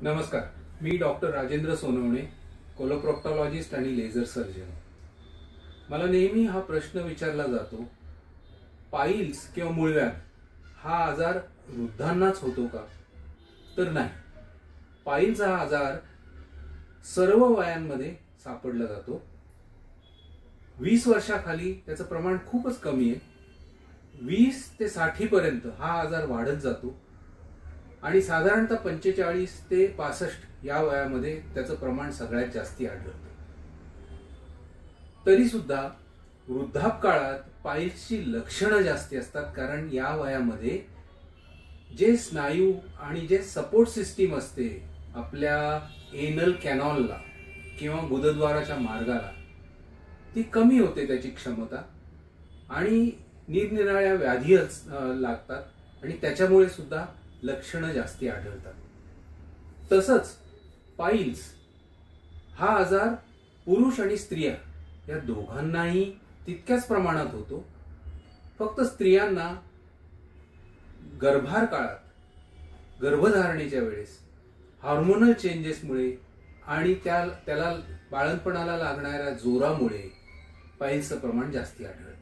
नमस्कार, मी डॉक्टर राजेंद्र सोनवणे, कोलोप्रॉक्टॉलॉजिस्ट आणि laser surgeon. मला नेहमी हा प्रश्न विचारला जातो, पाईल्स किंवा मूळव्याध हा आजार वृद्धांनाच होतो का? तर नाही. पाईल्स हा आजार सर्व वयांमध्ये सापडला जातो. 20 वर्षाखाली त्याचं प्रमाण खूपच कमी आहे. 20 ते 60 पर्यंत हा आजार वाढत जातो आणि साधारणतः 45 ते 65 या वयामध्ये त्याचं प्रमाण सगळ्यात जास्ती आढळतं. तरी सुद्धा वृद्धापकाळात पाईल्सची लक्षणं जास्ती असतात, कारण या वयामध्ये जे स्नायू आणि जे सपोर्ट सिस्टीम असते आपल्या एनल कॅनॉलला किंवा गुदद्वाराच्या मार्गाला, ती कमी होते त्याची क्षमता आणि निरनिराळ्या व्याधी लागतात आणि त्याच्यामुळे सुद्धा लक्षणं जास्ती आढळतात. तसंच पाईल्स हा आजार पुरुष आणि स्त्रिया या दोघांनाही तितक्याच प्रमाणात होतो. फक्त स्त्रियांना गर्भार काळात, गर्भधारणेच्या वेळेस हार्मोनल चेंजेसमुळे आणि त्याला बाळंतपणाला लागणाऱ्या जोरामुळे पाईल्सचं प्रमाण जास्ती आढळतं.